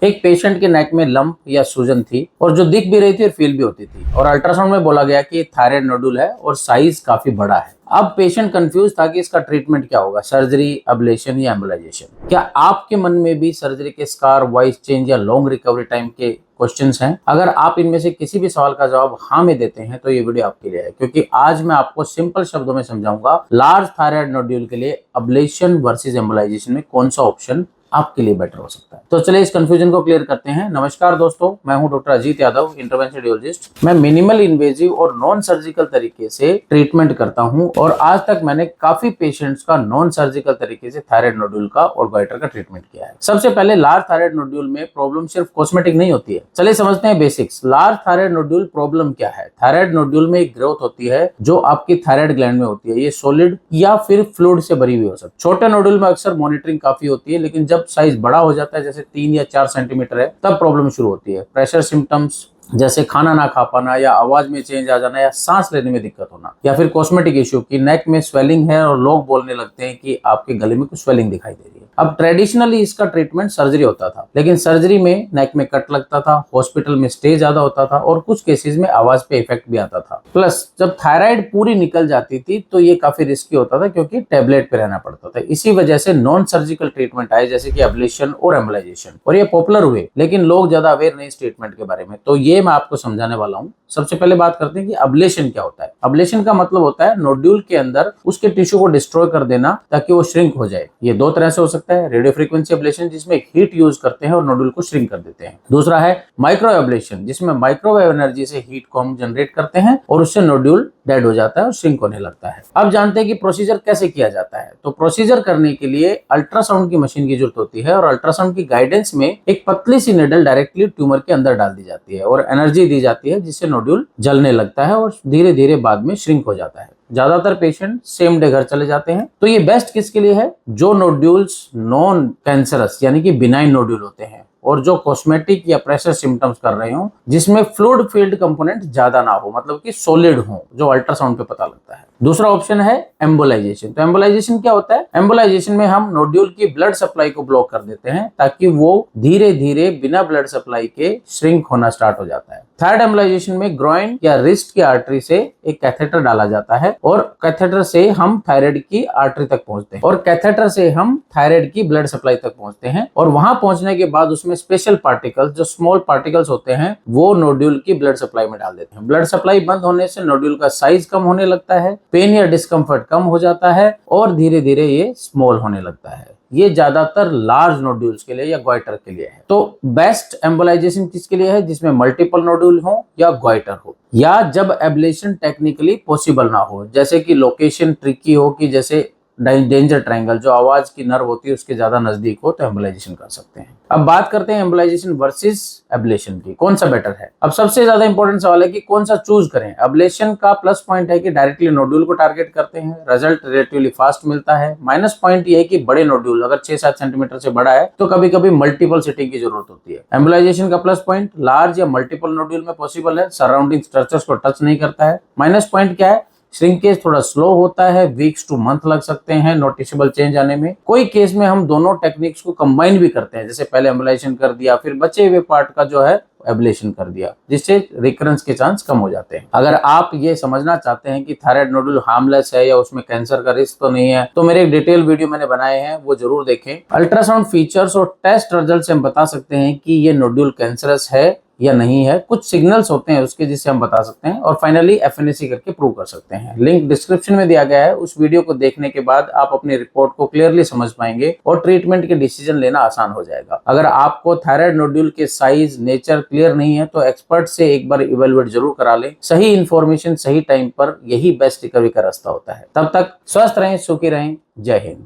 एक पेशेंट के नेक में लंप या सूजन थी और जो दिख भी रही थी और फील भी होती थी और अल्ट्रासाउंड में बोला गया कि थायराइड नोडुल है और साइज काफी बड़ा है। अब पेशेंट कंफ्यूज था कि इसका ट्रीटमेंट क्या होगा, सर्जरी, अब्लेशन या एम्बोलाइजेशन। क्या आपके मन में भी सर्जरी के स्कार, वॉइस चेंज या लॉन्ग रिकवरी टाइम के क्वेश्चंस हैं? अगर आप इनमें से किसी भी सवाल का जवाब हाँ में देते हैं तो ये वीडियो आपके लिए है, क्योंकि आज मैं आपको सिंपल शब्दों में समझाऊंगा लार्ज थायराइड नोड्यूल के लिए अब्लेशन वर्सेस एम्बोलाइजेशन में कौन सा ऑप्शन आपके लिए बेटर हो सकता है। तो चलिए इस कंफ्यूजन को क्लियर करते हैं। नमस्कार दोस्तों, मैं हूं doctor Ajit Yadav, intervention radiologist. मैं मिनिमल इन्वेजिव और नॉन सर्जिकल तरीके से ट्रीटमेंट करता हूं और आज तक मैंने काफी पेशेंट्स का नॉन सर्जिकल तरीके से थायराइड नोड्यूल का और गोइटर का ट्रीटमेंट किया है। सबसे पहले लार्ज थायराइड नोड्यूल में प्रॉब्लम सिर्फ कॉस्मेटिक नहीं होती है। चलिए समझते हैं basics. Large thyroid nodule problem क्या है? थायराइड नोड्यूल में एक ग्रोथ होती है जो आपकी थायराइड ग्लैंड में होती है। ये सॉलिड या फिर फ्लूइड से भरी हुई हो सकती है। छोटे नोड्यूल में अक्सर मॉनिटरिंग काफी होती है, लेकिन जब साइज बड़ा हो जाता है, जैसे 3 या 4 सेंटीमीटर है, तब प्रॉब्लम शुरू होती है। प्रेशर सिम्टम्स जैसे खाना ना खा पाना या आवाज में चेंज आ जाना या सांस लेने में दिक्कत होना, या फिर कॉस्मेटिक इश्यू की नेक में स्वेलिंग है और लोग बोलने लगते हैं कि आपके गले में कुछ स्वेलिंग दिखाई दे रही है। अब ट्रेडिशनली इसका ट्रीटमेंट सर्जरी होता था, लेकिन सर्जरी में नेक में कट लगता था, हॉस्पिटल में स्टे ज्यादा होता था और कुछ केसेस में आवाज पे इफेक्ट भी आता था। प्लस जब थायराइड पूरी निकल जाती थी तो ये काफी रिस्की होता था, क्योंकि टेबलेट पे रहना पड़ता था। इसी वजह से नॉन सर्जिकल ट्रीटमेंट आए, जैसे कि एब्लेशन और एम्बोलाइजेशन, और ये पॉपुलर हुए, लेकिन लोग ज्यादा अवेयर नहीं इस ट्रीटमेंट के बारे में। तो ये मैं आपको समझाने वाला हूं। सबसे पहले बात करते हैं कि अब्लेशन क्या होता है। अब्लेशन का मतलब होता है नोड्यूल के अंदर उसके टिश्यू को डिस्ट्रॉय कर देना ताकि वो श्रिंक हो जाए। ये दो तरह से हो सकता है। रेडियो फ्रीक्वेंसी अब्लेशन, जिसमें हीट यूज करते हैं और नोड्यूल को श्रिंक कर देते हैं। दूसरा है माइक्रो अब्लेशन, जिसमें माइक्रोवेव एनर्जी से हीट को हम जनरेट करते हैं और उससे नोड्यूल डेड हो जाता है और श्रिंक होने लगता है। अब जानते हैं कि प्रोसीजर कैसे किया जाता है। तो प्रोसीजर करने के लिए अल्ट्रासाउंड की मशीन की जरूरत होती है और अल्ट्रासाउंड की गाइडेंस में एक पतली सी निडल डायरेक्टली ट्यूमर के अंदर डाल दी जाती है और एनर्जी दी जाती है, जिससे नोड्यूल जलने लगता है और धीरे धीरे बाद में श्रिंक हो जाता है। ज्यादातर पेशेंट सेम डे घर चले जाते हैं। तो ये बेस्ट किसके लिए है? जो नोड्यूल्स नॉन कैंसरस यानी कि बिनाइन नोड्यूल होते हैं और जो कॉस्मेटिक या प्रेशर सिम्टम्स कर रहे हो, जिसमें फ्लूइड फील्ड कंपोनेंट ज्यादा ना हो, मतलब कि सॉलिड हो, जो अल्ट्रासाउंड पे पता लगता है। दूसरा ऑप्शन है एम्बोलाइजेशन। तो एम्बोलाइजेशन क्या होता है? एम्बोलाइजेशन में हम नोड्यूल की ब्लड सप्लाई को ब्लॉक कर देते हैं ताकि वो धीरे धीरे बिना ब्लड सप्लाई के श्रिंक होना स्टार्ट हो जाता है। थर्ड एम्बोलाइजेशन में ग्रोइन या रिस्ट की आर्टरी से एक कैथेटर डाला जाता है और कैथेटर से हम थायराइड की आर्टरी तक पहुंचते हैं और कैथेटर से हम थायराइड की ब्लड सप्लाई तक पहुंचते हैं और वहां पहुंचने के बाद उसमें स्पेशल पार्टिकल्स, जो स्मॉल पार्टिकल्स होते हैं, वो नोड्यूल की ब्लड सप्लाई में डाल देते हैं। ब्लड सप्लाई बंद होने से नोड्यूल का साइज कम होने लगता है, पेन या डिस्कम्फर्ट कम हो जाता है और धीरे धीरे ये स्मॉल होने लगता है। ये ज्यादातर लार्ज नोड्यूल्स के लिए या गोइटर के लिए है। तो बेस्ट एम्बोलाइजेशन किसके लिए है? जिसमें मल्टीपल नोड्यूल हो या गोइटर हो, या जब एब्लेशन टेक्निकली पॉसिबल ना हो, जैसे कि लोकेशन ट्रिकी हो, कि जैसे डेंजर ट्रायंगल, जो आवाज की नर्व होती है उसके ज्यादा नजदीक हो, तो एम्बोलाइजेशन कर सकते हैं। अब बात करते हैं एम्बोलाइजेशन वर्सेस एब्लेशन की, कौन सा बेटर है। अब सबसे ज्यादा इंपॉर्टेंट सवाल है कि कौन सा चूज करें। एब्लेशन का प्लस पॉइंट है कि डायरेक्टली नोड्यूल को टारगेट करते हैं, रिजल्ट रिलेटिवली फास्ट मिलता है। माइनस पॉइंट ये है कि बड़े नोड्यूल अगर 6-7 सेंटीमीटर से बड़ा है तो कभी कभी मल्टीपल सिटिंग की जरूरत होती है। एम्बोलाइजेशन का प्लस पॉइंट लार्ज या मल्टीपल नोड्यूल में पॉसिबल है, सराउंडिंग स्ट्रक्चर्स को टच नहीं करता है। माइनस पॉइंट क्या है? श्रिंकेज थोड़ा स्लो होता है, वीक्स टू मंथ लग सकते हैं नोटिसेबल चेंज आने में। कोई केस में हम दोनों टेक्निक्स को कंबाइन भी करते हैं, जैसे पहले एम्बोलाइजेशन कर दिया, फिर बचे हुए पार्ट का जो है एब्लेशन कर दिया, जिससे रिकरेंस के चांस कम हो जाते हैं। अगर आप ये समझना चाहते हैं कि थायराइड नोडुल हार्मलेस है या उसमें कैंसर का रिस्क तो नहीं है, तो मेरे एक डिटेल वीडियो मैंने बनाए हैं, वो जरूर देखें। अल्ट्रासाउंड फीचर्स और टेस्ट रिजल्ट से हम बता सकते हैं कि ये नोडुल कैंसरस है या नहीं है। कुछ सिग्नल्स होते हैं उसके, जिससे हम बता सकते हैं, और फाइनली एफएनएसी करके प्रूव कर सकते हैं। लिंक डिस्क्रिप्शन में दिया गया है। उस वीडियो को देखने के बाद आप अपनी रिपोर्ट को क्लियरली समझ पाएंगे और ट्रीटमेंट के डिसीजन लेना आसान हो जाएगा। अगर आपको थायराइड नोड्यूल के साइज, नेचर क्लियर नहीं है तो एक्सपर्ट से एक बार इवेलुएट जरूर करा लें। सही इंफॉर्मेशन सही टाइम पर, यही बेस्ट रिकवरी का रास्ता होता है। तब तक स्वस्थ रहें, सुखी रहें। जय हिंद।